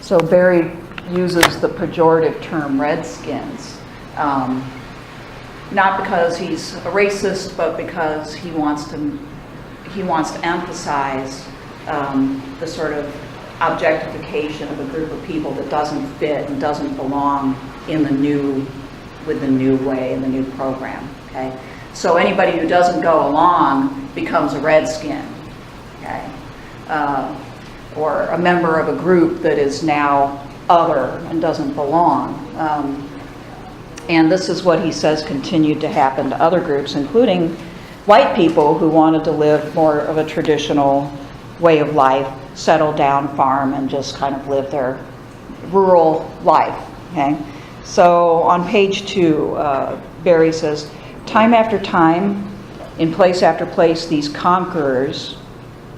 So Berry uses the pejorative term redskins, not because he's a racist, but because he wants to emphasize the sort of objectification of a group of people that doesn't fit and doesn't belong in the new way, in the new program. Okay, so anybody who doesn't go along becomes a redskin. Okay, or a member of a group that is now other and doesn't belong. And this is what he says continued to happen to other groups, including white people who wanted to live more of a traditional way of life, settle down, farm, and just kind of live their rural life. Okay? So on page 2, Berry says, time after time, in place after place, these conquerors,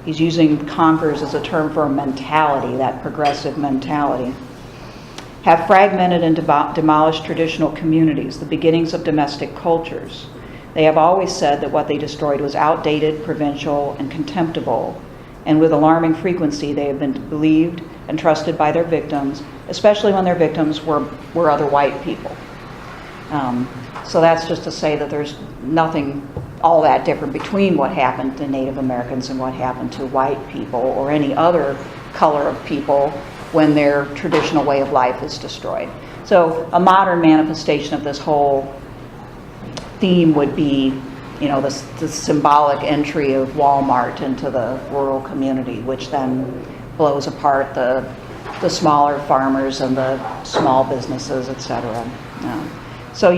he's using conquerors as a term for a mentality, that progressive mentality, have fragmented and demolished traditional communities, the beginnings of domestic cultures. They have always said that what they destroyed was outdated, provincial, and contemptible, and with alarming frequency they have been believed and trusted by their victims, especially when their victims were other white people. So that's just to say that there's nothing all that different between what happened to Native Americans and what happened to white people or any other color of people when their traditional way of life is destroyed. So a modern manifestation of this whole theme would be, the symbolic entry of Walmart into the rural community, which then blows apart the smaller farmers and the small businesses, etc. So,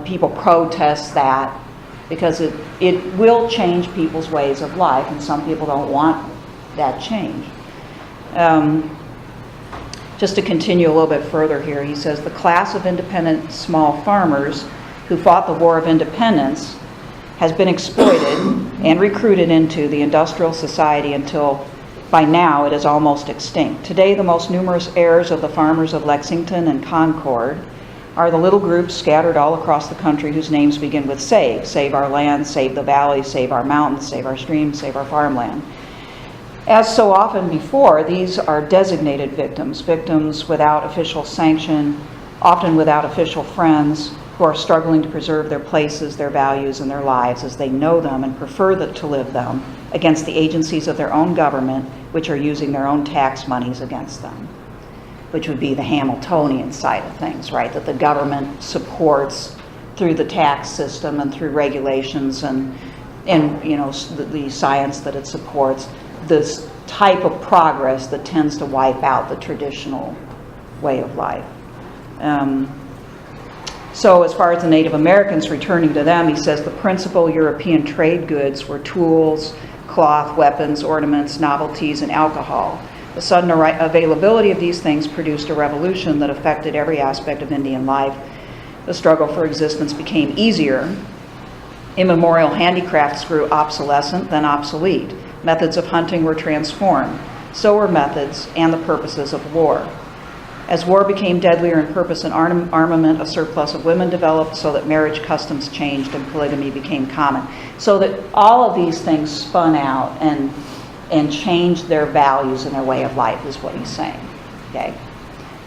people protest that because it will change people's ways of life, and some people don't want that change. Just to continue a little bit further here, he says, the class of independent small farmers who fought the War of Independence has been exploited and recruited into the industrial society until by now it is almost extinct. Today, the most numerous heirs of the farmers of Lexington and Concord are the little groups scattered all across the country whose names begin with save. Save our land, save the valleys, save our mountains, save our streams, save our farmland. As so often before, these are designated victims without official sanction, often without official friends, who are struggling to preserve their places, their values, and their lives as they know them and prefer to live them against the agencies of their own government, which are using their own tax monies against them, which would be the Hamiltonian side of things, right? That the government supports through the tax system and through regulations and the science that it supports, this type of progress that tends to wipe out the traditional way of life. So as far as the Native Americans, returning to them, he says the principal European trade goods were tools, cloth, weapons, ornaments, novelties, and alcohol. The sudden availability of these things produced a revolution that affected every aspect of Indian life. The struggle for existence became easier. Immemorial handicrafts grew obsolescent, then obsolete. Methods of hunting were transformed. So were methods and the purposes of war. As war became deadlier in purpose and armament, a surplus of women developed so that marriage customs changed and polygamy became common. So that all of these things spun out and changed their values and their way of life is what he's saying. Okay?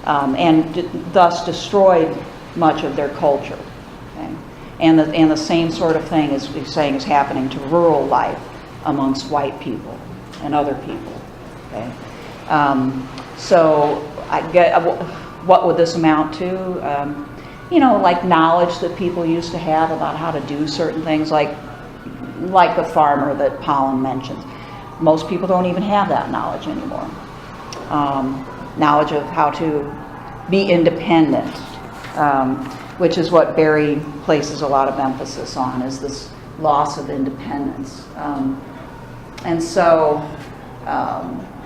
And thus destroyed much of their culture. Okay? And the same sort of thing is he's saying is happening to rural life amongst white people and other people. Okay? So I get, what would this amount to? Like knowledge that people used to have about how to do certain things, like the farmer that Pollen mentions. Most people don't even have that knowledge anymore. Knowledge of how to be independent, which is what Berry places a lot of emphasis on, is this loss of independence. And so,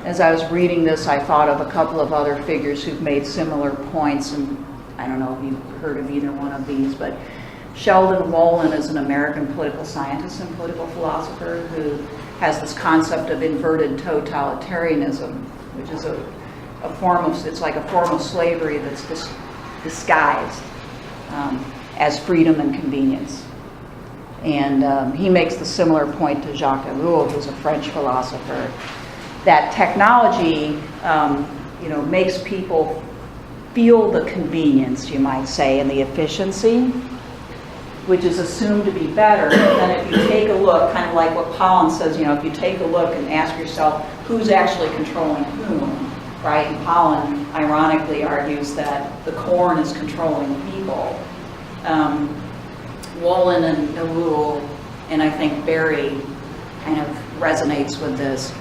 as I was reading this, I thought of a couple of other figures who've made similar points, and I don't know if you've heard of either one of these, but Sheldon Wolin is an American political scientist and political philosopher who has this concept of inverted totalitarianism, which is it's like a form of slavery that's disguised as freedom and convenience. And he makes the similar point to Jacques Ellul, who's a French philosopher, that technology makes people feel the convenience, you might say, and the efficiency, which is assumed to be better. Then if you take a look, kind of like what Pollan says, if you take a look and ask yourself who's actually controlling whom, right? And Pollan ironically argues that the corn is controlling people. Wolin and Ellul, and I think Berry kind of resonates with this,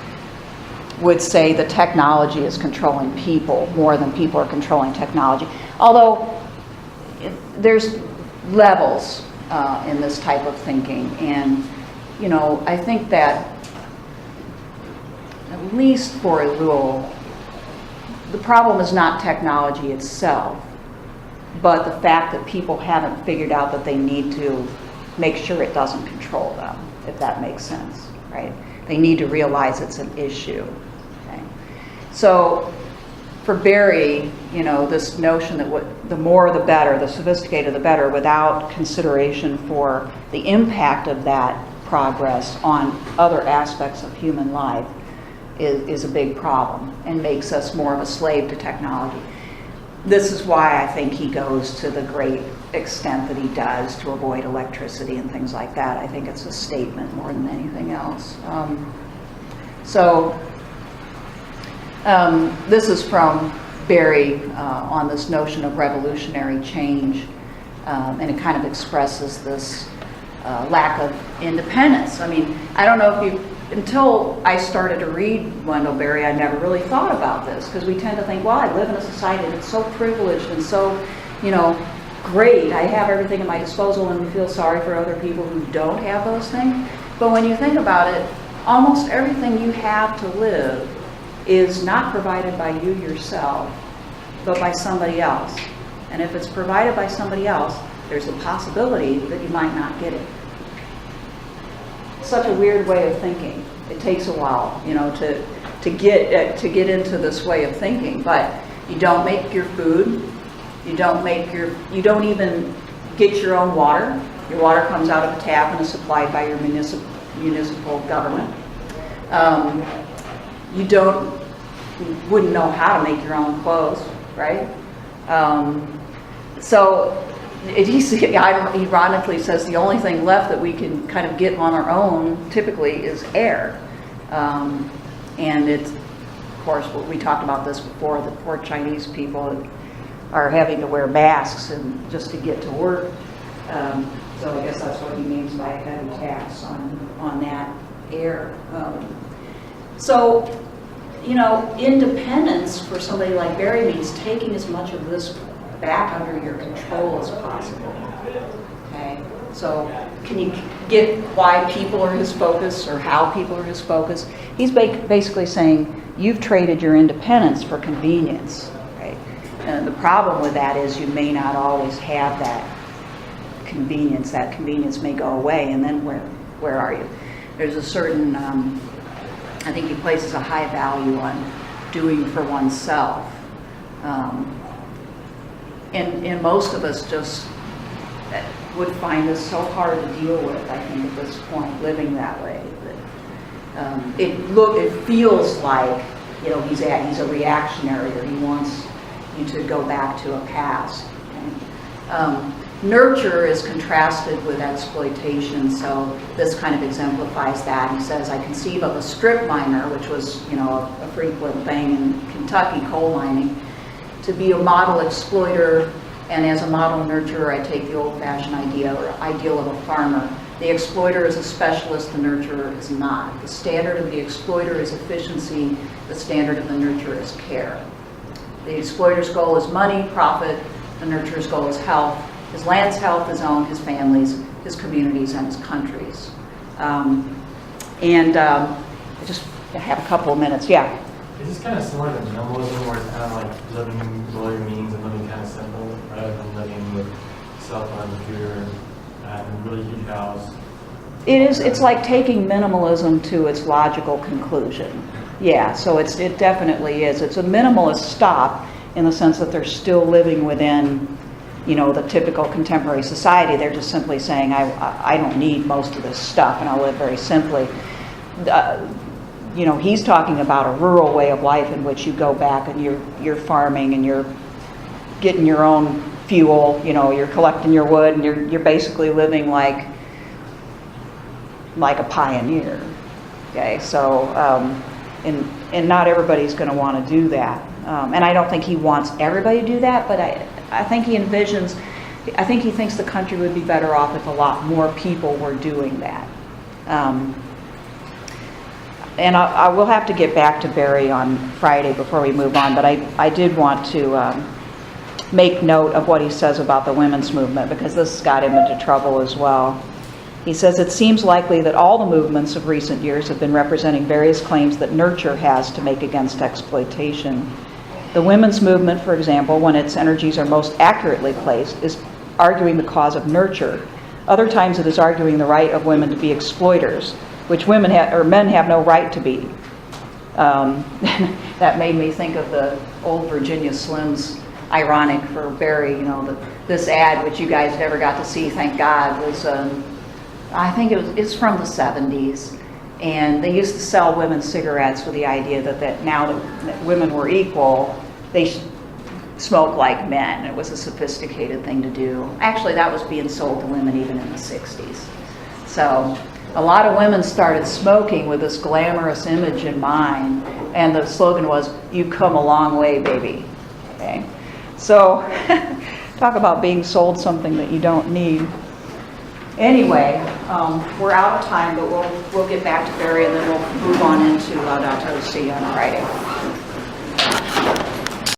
would say the technology is controlling people more than people are controlling technology. Although there's levels in this type of thinking, and I think that at least for Ellul, the problem is not technology itself, but the fact that people haven't figured out that they need to make sure it doesn't control them, if that makes sense, right? They need to realize it's an issue. Okay? So for Berry, this notion that the more the better, the sophisticated the better, without consideration for the impact of that progress on other aspects of human life is a big problem and makes us more of a slave to technology. This is why I think he goes to the great extent that he does to avoid electricity and things like that. I think it's a statement more than anything else. This is from Berry on this notion of revolutionary change, and it kind of expresses this lack of independence. I mean, I don't know if until I started to read Wendell Berry, I never really thought about this, because we tend to think, well, I live in a society that's so privileged and so, great. I have everything at my disposal, and we feel sorry for other people who don't have those things. But when you think about it, almost everything you have to live is not provided by you yourself, but by somebody else. And if it's provided by somebody else, there's a possibility that you might not get it. Such a weird way of thinking. It takes a while, to get into this way of thinking. But you don't make your food. You don't even get your own water. Your water comes out of a tap and is supplied by your municipal government. You wouldn't know how to make your own clothes, right? So he ironically says the only thing left that we can kind of get on our own typically is air. And it's, of course, we talked about this before, the poor Chinese people are having to wear masks and just to get to work. So I guess that's what he means by a heavy tax on that air. So, independence for somebody like Berry means taking as much of this back under your control as possible. Okay? So can you get why people are his focus or how people are his focus? He's basically saying you've traded your independence for convenience. Right? And the problem with that is you may not always have that convenience. That convenience may go away, and then where are you? There's a certain, I think he places a high value on doing for oneself. And most of us just would find this so hard to deal with, I think, at this point, living that way. That, it feels like, he's a reactionary, or he wants you to go back to a past. Okay? Nurture is contrasted with exploitation, so this kind of exemplifies that. He says, I conceive of a strip miner, which was, a frequent thing in Kentucky, coal mining, to be a model exploiter, and as a model nurturer, I take the old-fashioned ideal of a farmer. The exploiter is a specialist, the nurturer is not. The standard of the exploiter is efficiency, the standard of the nurturer is care. The exploiter's goal is money, profit, the nurturer's goal is health. His land's health, his own, his family's, his communities, and his country's. I just have a couple of minutes, yeah. Is this kind of similar to minimalism, where it's kind of like living below your means and living kind of simple, rather than living with cell phone, computer, and a really huge house? It's like taking minimalism to its logical conclusion. Yeah, so it definitely is. It's a minimalist stop in the sense that they're still living within, the typical contemporary society. They're just simply saying, I don't need most of this stuff, and I'll live very simply. you know, he's talking about a rural way of life in which you go back and you're farming and you're getting your own fuel, you know, you're collecting your wood and you're basically living like a pioneer. Okay, so and not everybody's going to want to do that, and I don't think he wants everybody to do that, but I think he envisions, I think he thinks the country would be better off if a lot more people were doing that. And I will have to get back to Berry on Friday before we move on, but I did want to make note of what he says about the women's movement, because this got him into trouble as well. He says, it seems likely that all the movements of recent years have been representing various claims that nurture has to make against exploitation. The women's movement, for example, when its energies are most accurately placed, is arguing the cause of nurture. Other times it is arguing the right of women to be exploiters, which women or men have no right to be. That made me think of the old Virginia Slims, ironic for Berry, you know, this ad, which you guys never got to see, thank God, was, I think it's from the 70s. And they used to sell women cigarettes with the idea that now that women were equal, they should smoke like men. It was a sophisticated thing to do. Actually, that was being sold to women even in the 60s. So a lot of women started smoking with this glamorous image in mind, and the slogan was, "You come a long way, baby." Okay? So talk about being sold something that you don't need. Anyway, we're out of time, but we'll get back to Berry, and then we'll move on into Laudato Si on Friday.